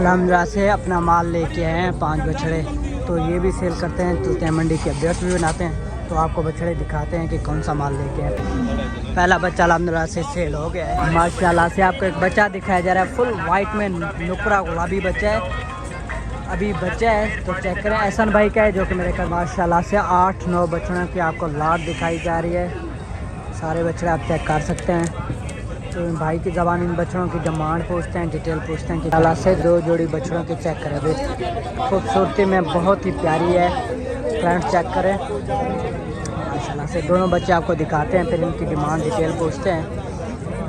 अल्हम्दुलिल्लाह से अपना माल लेके आए हैं 5 बछड़े, तो ये भी सेल करते हैं, चलते हैं मंडी के अपडेट्स भी बनाते हैं, तो आपको बछड़े दिखाते हैं कि कौन सा माल लेके आए। पहला बच्चा अल्हम्दुलिल्लाह से सेल हो गया है माशाल्लाह से। आपको एक बच्चा दिखाया जा रहा है फुल वाइट में, नुकरा गुलाबी बच्चा है, अभी बच्चा है, तो चेक करें। एहसन भाई का है जो कि मेरे घर माशाल्लाह से 8-9 बछड़ों की आपको लाट दिखाई जा रही है। सारे बछड़े आप चेक कर सकते हैं। तो भाई की ज़बान इन बछड़ों की डिमांड पूछते हैं, डिटेल पूछते हैं कि माशाल्लाह से 2 जोड़ी बछड़ों की चेक करें। अभी खूबसूरती में बहुत ही प्यारी है, फ्रंट चेक करें माशाल्लाह से। दोनों बच्चे आपको दिखाते हैं, फिर इनकी डिमांड डिटेल पूछते हैं।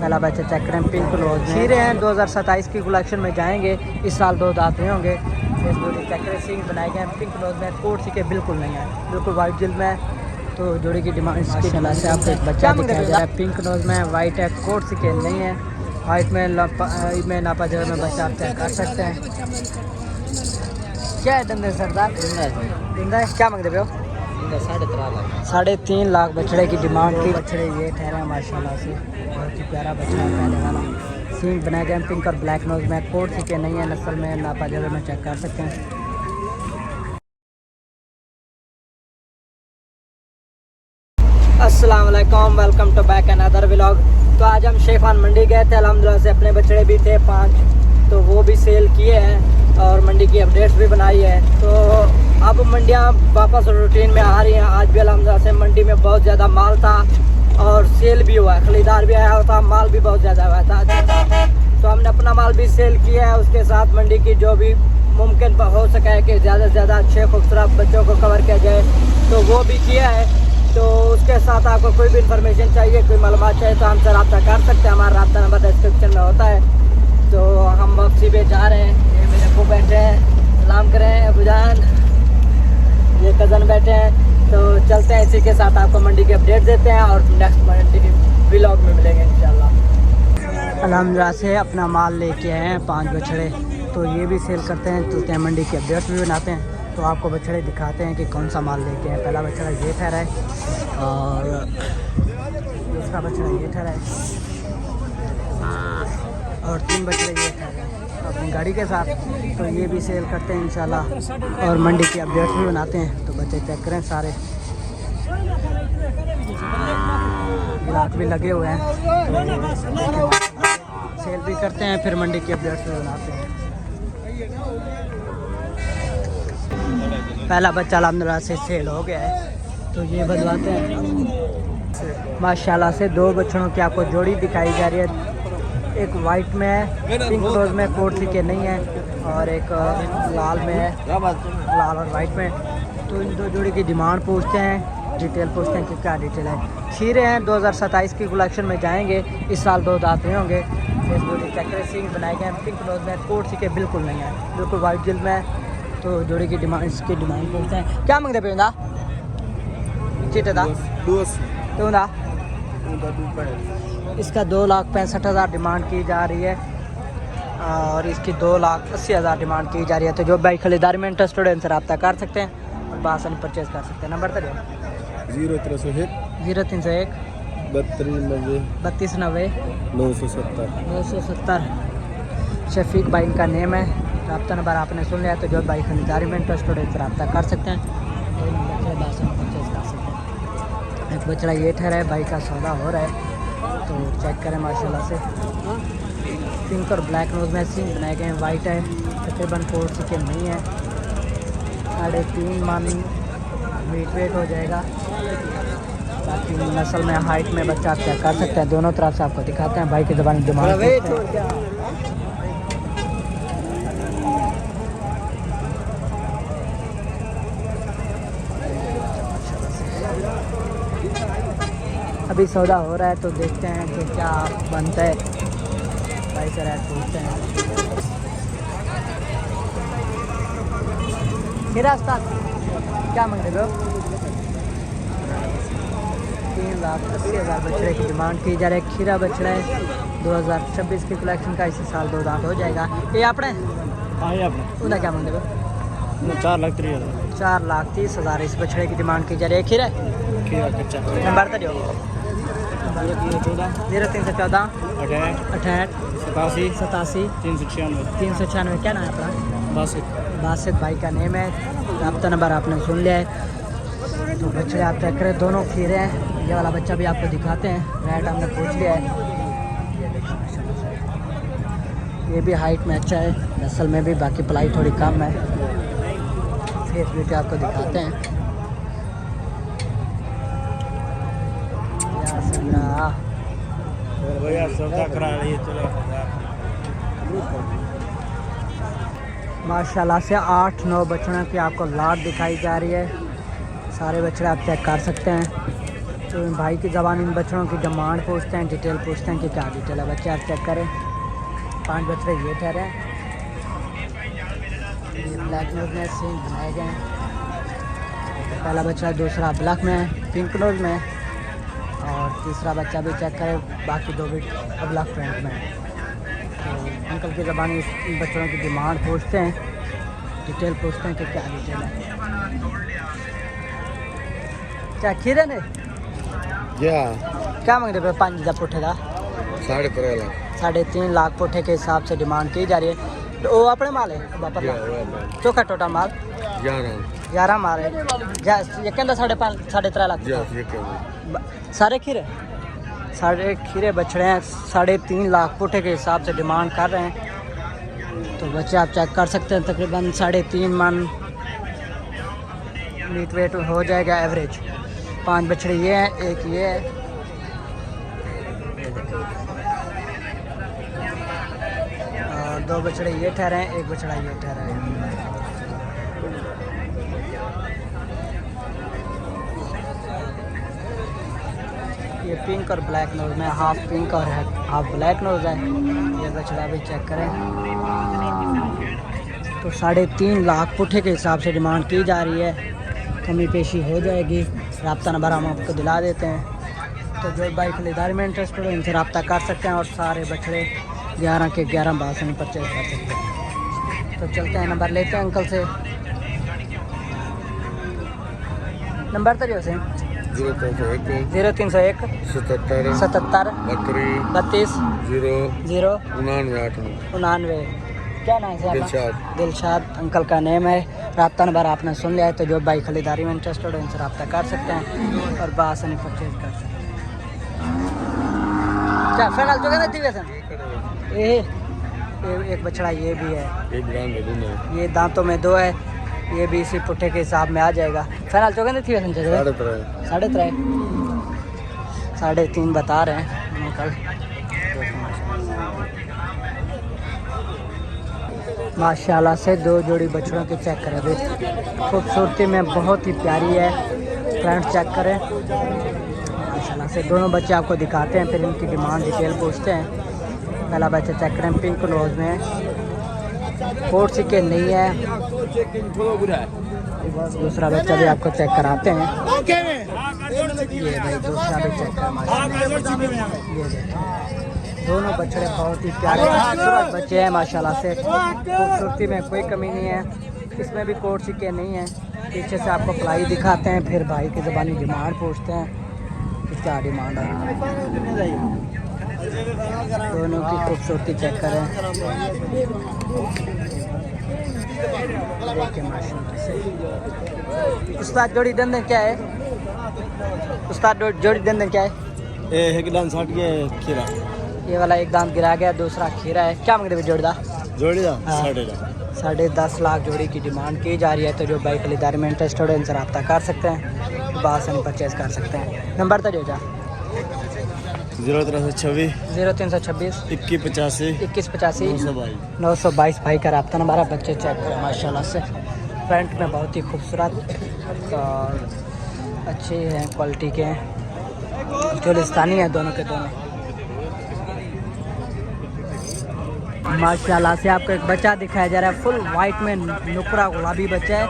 पहला बच्चा चेक करें, पिंक रोज खीरे हैं, 2027 की कलेक्शन में जाएंगे, इस साल 2 दांत में होंगे। चेक करें, सींग बनाए गए हैं, पिंक रोज में, कोट सीके बिल्कुल नहीं है, बिल्कुल वाइट जिल्द में। तो जोड़ी की डिमांड इसकी कला से आपको एक बच्चा दिखाया जा रहा है, पिंक नोज में, वाइट है, कोट सीके नहीं है, वाइट में नापा जगह में बच्चा आप चेक कर सकते हैं। क्या है दंदे सरदार? जिंदा है। क्या मांगते हो? 3.5 लाख बछड़े की डिमांड की। बछड़े ये ठहरे हैं माशाल्लाह से, बहुत ही प्यारा बछड़ा है पहले वाला। सींग बनाए गए पिंक और ब्लैक नोज में, कोट सीके नहीं है, नस्ल में, नापा जगह में चेक कर सकते हैं। अस्सलाम वालेकुम, welcome to back another vlog. तो आज हम शेखान मंडी गए थे, अल्हम्दुलिल्लाह से अपने बछड़े भी थे 5, तो वो भी सेल किए हैं और मंडी की अपडेट्स भी बनाई है। तो अब मंडियाँ वापस रूटीन में आ रही हैं। आज भी अल्हम्दुलिल्लाह से मंडी में बहुत ज़्यादा माल था और सेल भी हुआ, खरीदार भी आया था, माल भी बहुत ज़्यादा हुआ था। तो हमने अपना माल भी सेल किया है, उसके साथ मंडी की जो भी मुमकिन हो सका है कि ज़्यादा से ज़्यादा अच्छे खूबसूरत बच्चों को कवर किया जाए, तो वो भी किया है। तो उसके साथ आपको कोई भी इंफॉर्मेशन चाहिए, कोई मालूमात चाहिए, तो हमसे रब्ता कर सकते हैं। हमारा रब्ता नंबर डिस्क्रिप्शन में होता है। तो हम वापसी पे जा रहे हैं। ये मेरे को बैठे हैं, सलाम करें अबूजान, ये कज़न बैठे हैं। तो चलते हैं, इसी के साथ आपको मंडी के अपडेट देते हैं और नेक्स्ट मंडी व्लॉग में मिलेंगे इंशाल्लाह। अल्हम्दुलिल्लाह से अपना माल लेके आए हैं 5 बछड़े, तो ये भी सेल करते हैं, चलते हैं मंडी के अपडेट्स भी बनाते हैं, तो आपको बछड़े दिखाते हैं कि कौन सा माल लेके हैं। पहला बछड़ा ये ठहरा है और दूसरा बछड़ा ये ठहरा है और 3 बछड़े ये ठहरे हैं अपनी गाड़ी के साथ। तो ये भी सेल करते हैं इंशाल्लाह और मंडी की अपडेट्स भी बनाते हैं। तो बच्चे चेक करें, सारे ग्राहक भी लगे हुए हैं, तो सेल भी करते हैं, फिर मंडी की अपडेट्स भी बनाते हैं। पहला बच्चा अल्हम्दुलिल्लाह से सेल हो गया है, तो ये बदलवाते हैं माशाल्लाह से। 2 बछड़ों की आपको जोड़ी दिखाई जा रही है, एक वाइट में है, पिंक रोज में, कोट सीके नहीं है, और एक लाल में है, लाल और वाइट में। तो इन 2 जोड़ी की डिमांड पूछते हैं, डिटेल पूछते हैं कि क्या डिटेल है। खीरे हैं, 2027 की कलेक्शन में जाएंगे, इस साल 2 दांत में होंगे। चक्कर सींग बनाए गए हैं, पिंक रोज में, कोट सीके बिल्कुल नहीं है, बिल्कुल वाइट जिल्द में। तो जोड़ी की डिमांड, इसकी डिमांड पूछते हैं। क्या मांगते पे चीटे था इसका 2,65,000 डिमांड की जा रही है और इसकी 2,80,000 डिमांड की जा रही है। तो जो बाइक खरीदारी में इंटरेस्टेड है, इनसे रब्ता कर सकते हैं और बासानी परचेज कर सकते हैं। नंबर तो 0301 32 90 970। शफीक भाई इनका नेम है, रब्ता नंबर आपने सुन लिया। तो जो बाइक खरीदारी में इंटरेस्टेड है, इनसे रब्ता कर सकते हैं और बच्चे बासानी परचेज कर सकते हैं। एक बछड़ा ये ठहरा है, बाइक का सौदा हो रहा है, तो चेक करें माशाल्लाह से। पिंक और ब्लैक नोज में सींग बनाए गए हैं, वाइट है, तकरीबन 4 सीके नहीं है, 3.5 मन वेट हो जाएगा। बाकी नस्ल में, हाइट में बच्चा आप चेक कर सकते हैं। दोनों तरफ से आपको दिखाते हैं, भाई की ज़बान डिमांड। अभी सौदा हो रहा है, तो देखते हैं कि क्या बनता है। भाई से रेट पूछते हैं। क्या मांग रहे हो? 3,80,000 बछड़े की डिमांड की जा रही है। खीरा बछड़ा है, 2026 की कलेक्शन का, इसी साल 2 दांत हो जाएगा। ये आपने उनका क्या मांग रहे हो? 4,30,000 इस बछड़े की डिमांड की जा रही है। खीरा कच्चा नंबर तो दो 0314 68 87 396। क्या नाम है अपना? बासित भाई का नेम है। रब्ता नंबर आपने सुन लिया है। तो बच्चे आप चेक करें, दोनों खीरे हैं। ये वाला बच्चा भी आपको दिखाते हैं, रेट हमने पूछ लिया है। ये भी हाइट में अच्छा है, नस्ल में भी, बाकी पलाई थोड़ी कम है। फेस ब्यूटी आपको दिखाते हैं। माशाल्लाह से 8-9 बछड़ों की आपको लाट दिखाई जा रही है। सारे बछड़े आप चेक कर सकते हैं। तो भाई की ज़बान इन बछड़ों की डिमांड पूछते हैं, डिटेल पूछते हैं कि क्या डिटेल है। बच्चे आप चेक करें, 5 बछड़े ये ठहरे हैं। ये ब्लैक नोज में सींग बनाए गए हैं। पहला बच्चा, दूसरा ब्लैक में, पिंक नोज में, और तीसरा बच्चा भी चेक करें। बाकी 2 भी ब्लैक फ्रंट में। तो अंकल की ज़बान इस बच्चों की डिमांड पूछते हैं, डिटेल पूछते हैं कि क्या डिटेल है। क्या खीरे ने क्या मांग रहे पे? 5 हज़ार पुठे का 3.5 लाख पुठे के हिसाब से डिमांड की जा रही है। तो वो अपने माल है चोखा टोटल माल 11 माल है। ये कहता 5.5 3.5 लाख सारे खीरे बछड़े हैं। 3.5 लाख पुठे के हिसाब से डिमांड कर रहे हैं। तो बच्चे आप चेक कर सकते हैं, तकरीबन 3.5 मन मीट वेट हो जाएगा एवरेज। 5 बछड़े ये हैं, एक ये है। और 2 बछड़े ये ठहरे हैं, एक बछड़ा ये ठहरा है। ये पिंक और ब्लैक नोज में, हाफ पिंक और हाफ ब्लैक नोज है। ये बछड़ा भी चेक करें। तो 3.5 लाख पुठे के हिसाब से डिमांड की जा रही है। कमी पेशी हो जाएगी। रब्ता नंबर हम आपको दिला देते हैं। तो जो भाई खरीदारी में इंटरेस्टेड हो, इनसे रब्ता कर सकते हैं। और सारे बछड़े 11 के 11 बार से परचेज कर सकते हैं। तो चलते हैं, नंबर लेते हैं अंकल से। नंबर तो जो से 0301 77 32 0 99। क्या नाम है आपका? दिलशाद अंकल का नेम है। रब्ता नंबर आपने सुन लिया है। तो जो भाई खरीदारी में इंटरेस्टेड हो, इनसे रब्ता कर सकते हैं और बासानी परचेज कर सकते हैं। क्या फाइनल जो कहना थी वैसे? एक बछड़ा ये भी है, ये दांतों में 2 है। ये भी इसी पुट्ठे के हिसाब में आ जाएगा। फाइनल जो कहना थी वैसे? 3.5 बता रहे हैं अंकल। माशाल्लाह से 2 जोड़ी बछड़ों की चेक करें। खूबसूरती में बहुत ही प्यारी है। फ्रंट चेक करें। माशाल्लाह से दोनों बच्चे आपको दिखाते हैं, फिर इनकी डिमांड डिटेल पूछते हैं। पहला बच्चा चेक करें, पिंक नोज में, कोट सिक्के नहीं है। दूसरा बच्चा भी आपको चेक कराते हैं। ये भाई दूसरा भी चेक कर। ये दोनों बछड़े बहुत ही प्यारे खूबसूरत बच्चे हैं माशाल्लाह से। खूबसूरती में कोई कमी नहीं है। इसमें भी कोट सिक्के नहीं है। पीछे से आपको पलाई दिखाते हैं, फिर भाई की ज़बानी डिमांड पूछते हैं कि क्या डिमांड है। दोनों की खूबसूरती चेक करें। उस्ताद जोड़ी दंदन क्या है? उस्ताद जोड़ी दंदन क्या है? एक दांत साट के खीरा। ये वाला एक दांत गिरा गया, दूसरा खीरा है। क्या मांगते जोड़ी दा? 10.5 लाख जोड़ी की डिमांड की जा रही है। तो जो बाइक खरीदारी में इंटरेस्टेड है, इनसे रब्ता कर सकते हैं, बासानी परचेज कर सकते हैं। नंबर तो जो जा 0326 2185 922 भाई का रब्ता नंबर है। बच्चे चेक करें माशाल्लाह से। फ्रंट में बहुत ही खूबसूरत और अच्छे हैं, क्वालिटी के हैं। चोलिस्तानी है दोनों के दोनों। माशाल्लाह से आपको एक बच्चा दिखाया जा रहा है, फुल वाइट में नुकरा गुलाबी बच्चा है।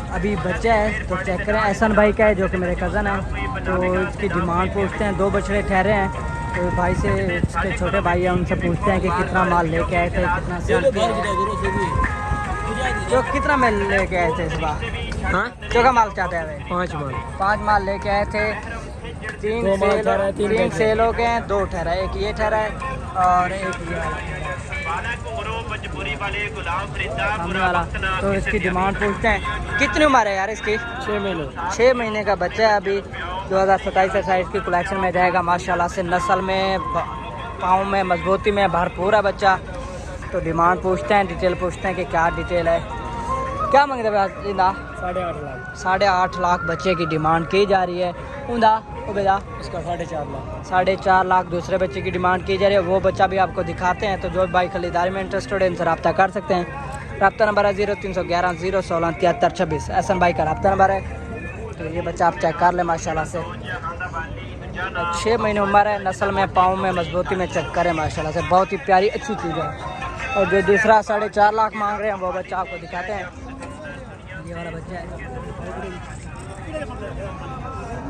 अभी बच्चा है तो चेक करें। एहसन भाई का है जो कि मेरे कज़न है। तो इसकी डिमांड पूछते हैं। 2 बछड़े ठहरे हैं। तो भाई से, इसके छोटे भाई हैं, उनसे पूछते हैं कि कितना माल लेके आए थे, कितना सेल किया है। जो कितना माल लेके आए थे इस बार? हाँ, चौका माल चाहते हैं? 5 माल लेके आए थे। तीन सेल हो गए हैं, 2 ठहरा है, एक ये ठहरा है और एक ये वाला। तो इसकी डिमांड पूछते हैं, कितनी उम्र है यार इसकी? 6 महीने का बच्चा है अभी। 2027-28 की कलेक्शन में जाएगा माशाल्लाह से। नस्ल में, पाँव में मजबूती में भरपूर है बच्चा। तो डिमांड पूछते हैं, डिटेल पूछते हैं कि क्या डिटेल है, क्या मांगते हैं? 8.5 लाख। 8.5 लाख बच्चे की डिमांड की जा रही है। ऊँधा बेटा इसका 4.5 लाख। 4.5 लाख दूसरे बच्चे की डिमांड की जा रही है। वो बच्चा भी आपको दिखाते हैं। तो जो भाई खरीदारी में इंटरेस्टेड है इनसे रब्ता कर सकते हैं। रब्ता नंबर है 0311 016 7326। एहसन भाई का रब्ता नंबर है। तो ये बच्चा आप चेक कर लें माशाल्लाह से। 6 महीने उम्र है, नस्ल में, पाँव में मजबूती में चेक करें माशाल्लाह से। बहुत ही प्यारी अच्छी चीज़ है। और जो दूसरा 4.5 लाख मांग रहे हैं वो बच्चा आपको दिखाते हैं। ये वाला बच्चा है,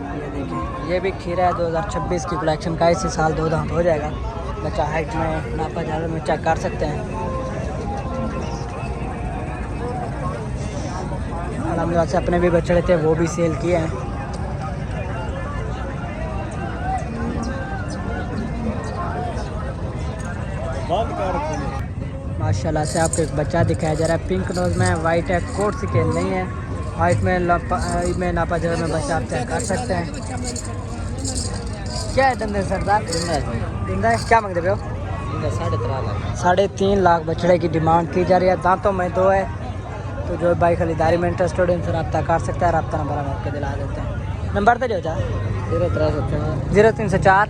ये देखिए, ये भी खीरा है। 2026 की कलेक्शन का, इसी साल 2 दांत हो जाएगा। बच्चा हाइट में, नापा ज़्यादा में चेक कर सकते हैं। अलहमदिल्ला से अपने भी बछड़े थे, वो भी सेल किए हैं। माशाल्लाह से आपको एक बच्चा दिखाया जा रहा है, पिंक नोज में, वाइट है, कोट सिकेल नहीं है, हाइट में नापा जगह में बच्चा आप चेक कर सकते हैं। क्या है धंधे सरदार? जिंदा है। क्या मांगते हो? 3.5 लाख। 3.5 लाख बछड़े की डिमांड की जा रही है। दांतों में 2 है। तो जो भाई खरीदारी में इंटरेस्टेड है उनसे रब्ता कर सकता है। रब्ता नंबर हम आपको दिला देते हैं। नंबर तो जो चाह 0304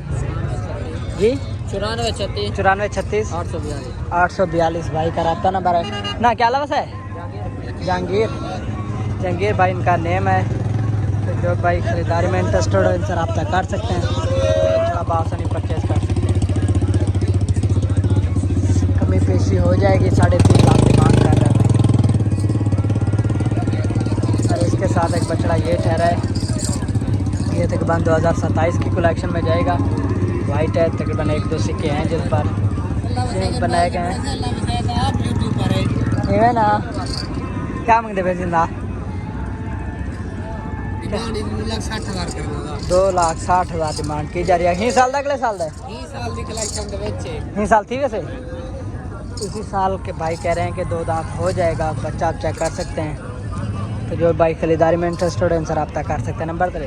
जी 9436 842 भाई का रब्ता नंबर है ना। क्या लवस है? जहांगीर भाई इनका नेम है। तो जो भाई खरीदारी में इंटरेस्टेड है इनसे रब्ता कर सकते हैं। आप आसानी परचेज कर सकते हैं। कमी पेशी हो जाएगी। 3.5 लाख डिमांड कर रहा है। और इसके साथ एक बछड़ा ये ठहरा है। ये तकरीबन 2027 की कलेक्शन में जाएगा। वाइट है, तकरीबन 1-2 सिक्के हैं जिन पर सिंक बनाए गए हैं। ये ना क्या मांगते भाई? जिंदा 2,60,000 डिमांड की जा रही है। ही साल अगले साल ही साल थी वैसे। इसी साल के भाई कह रहे हैं कि 2 दांत हो जाएगा। बच्चा आप चेक कर सकते हैं। तो जो भाई खरीदारी में इंटरेस्टेड है उनसे रब्ता कर सकते हैं। नंबर तो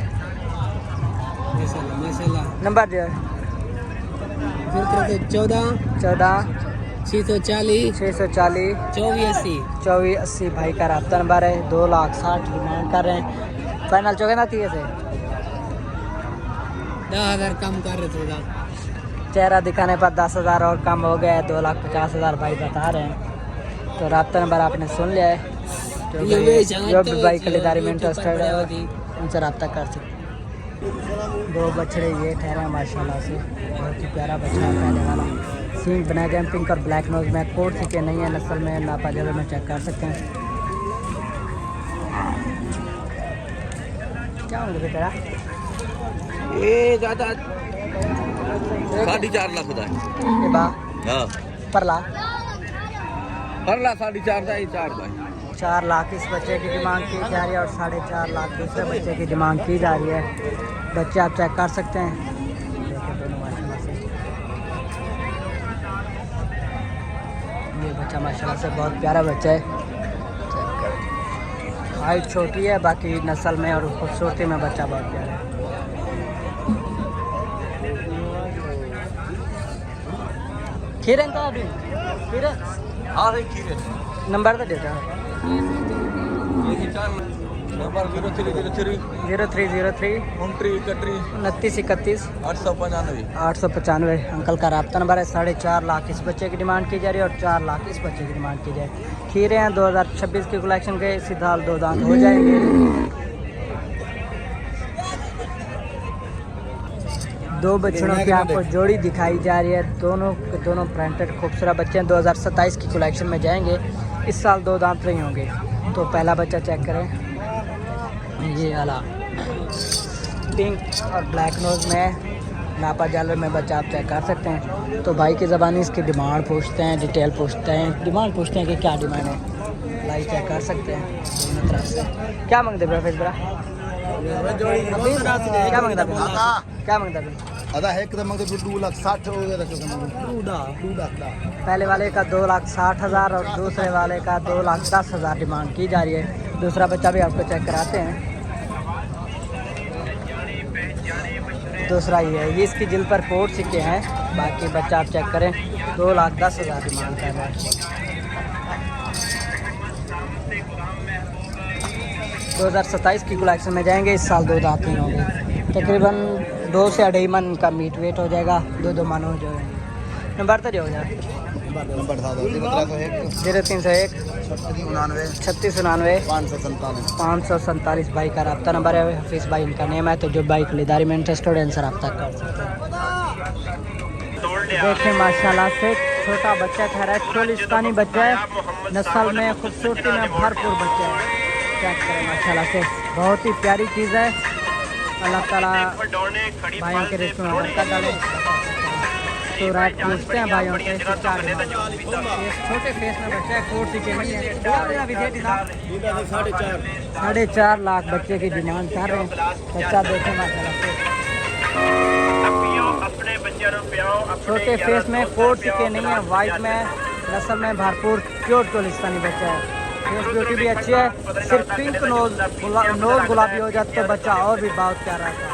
नंबर जो है 14 640 2480 भाई का रब्ता नंबर है। 2,60,000 डिमांड कर रहे हैं। फाइनल चौके ना 30 से 10,000 कम कर रहे थोड़ा। चेहरा दिखाने पर 10,000 और कम हो गया है। 2,50,000 भाई बता रहे हैं। तो रब्ता नंबर आपने सुन लिया है। जो भी भाई खरीदारी में इंटरेस्टेड है उनसे रब्ता कर सकते हैं। 2 बछड़े ये ठहरे हैं माशाल्लाह से। बहुत ही प्यारा बछड़ा है पहले वाला। सींग बनाए गए पिंक और ब्लैक नोज में, कोट सिके नहीं है, नस्ल में, नापा जगह में चेक कर सकते हैं। क्या होगा तेरा? ये ज़्यादा 4.5 लाख होता है। ये बा हाँ परला 4.5 का ही 4 लाख इस बच्चे की डिमांड की जा रही है और 4.5 लाख दूसरे बच्चे की डिमांड की जा रही है। बच्चे आप चेक कर सकते हैं। देखिए दोनों माशाल्लाह से। ये बच्चा माशाल्लाह से बहुत प्यारा बच्चा है। हाइट छोटी है, बाकी नस्ल में और खूबसूरती में बच्चा बहुत प्यारा है। खीरन का अभी खीरन हाँ खीरे नंबर तो देता है। नंबर 0303 0303 2931 895 अंकल का रब्ता नंबर है। 4.5 लाख इस बच्चे की डिमांड की जा रही है और 4 लाख इस बच्चे की डिमांड की जा रही है। खीरे हैं 2026 की कलेक्शन के, इसी साल 2 दांत हो जाएंगे। 2 बच्चों की आपको जोड़ी दिखाई जा रही है। दोनों प्रिंटेड खूबसूरत बच्चे हैं। 2027 की कलेक्शन में जाएंगे। इस साल 2 दांत नहीं होंगे। तो पहला बच्चा चेक करें, ये वाला पिंक और ब्लैक नोज में, नापा जालर में बच्चा आप चेक कर सकते हैं। तो भाई की ज़बानी इसकी डिमांड पूछते हैं, डिटेल पूछते हैं, डिमांड पूछते हैं कि क्या डिमांड है। भाई चेक कर सकते हैं दोनों तरफ से। क्या मांगते हैं फिर बड़ा? क्या मांगता फिर? क्या मांगता फिर? अदा है कि मंगे तो 2,60,000 हो गया था। पहले वाले का 2,60,000 और दूसरे वाले का 2,10,000 डिमांड की जा रही है। दूसरा बच्चा भी आपको चेक कराते हैं। दूसरा ये है, ये इसकी जिल पर कोट सिक्के हैं। बाकी बच्चा आप चेक करें 2,10,000 डिमांड कर रहा है। 2027 की कलेक्शन में जाएंगे। इस साल 2 दांत नहीं होंगे। तकरीबन 2 से 2.5 मन का मीट वेट हो जाएगा। 2 मन हो जाएगा। नंबर तो जो हो जाए नंबर था 0301 0301 3699 547 भाई का रब्ता नंबर है। हफीज़ भाई इनका नेम है। तो जो भाई खरीदारी में इंटरेस्टेड है इनसे रब्ता कर सकते हैं। देखें माशाल्लाह से छोटा बच्चा ठहरा है। चोलिस्तानी बच्चा है। नस्ल में खूबसूरती में भरपूर बच्चा है। चेक करें माशाल्लाह से बहुत ही प्यारी चीज़ है। अल्लाह ताला भाइयों के रिश्ते में बरकत डाले। तो रात पूछते हैं भाइयों से। छोटे फेस में बच्चा है। कोट सीखे नहीं है। 4.5 लाख बच्चे की डिमांड कर रहे हैं। बच्चा देखें माशाल्लाह से छोटे फेस में कोट सीखे नहीं है। वाइट में नस्ल में भरपूर प्योर चोलिस्तानी बच्चा है। फेस ब्यूटी भी अच्छी है। सिर्फ पिंक नोज गुलाबी हो जाता तो बच्चा और भी बहुत प्यारा था।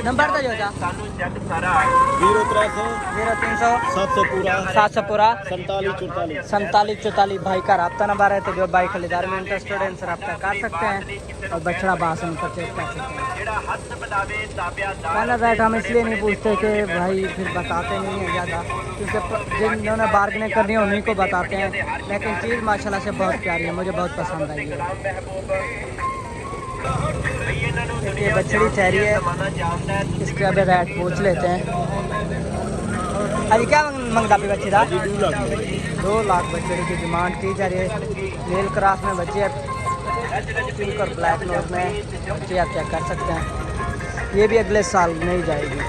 नंबर तो जो था 0300 700 पूरा 4744 भाई का रब्ता नंबर है। तो जो भाई खरीदार में इंटरेस्टेड है इनसे रब्ता कर सकते हैं और बछड़ा बासन परचेज कर सकते हैं। पहला रेट हम इसलिए नहीं पूछते कि भाई फिर बताते नहीं हैं ज़्यादा, क्योंकि जिन्होंने बार्गेनिंग करनी है उन्हीं को बताते हैं। लेकिन चीज़ माशाल्लाह से बहुत प्यारी है। मुझे बहुत पसंद आई है। ये बछड़ी ठहरी है। इसके अभी रेट पूछ लेते हैं। अरे क्या मंगता भी बच्चे था? 2 लाख बछड़ी की डिमांड की जा रही है। मेल क्रॉस में बच्चे पिंक और ब्लैक नोज में बच्चे आप चेक कर सकते हैं। ये भी अगले साल नहीं जाएगी।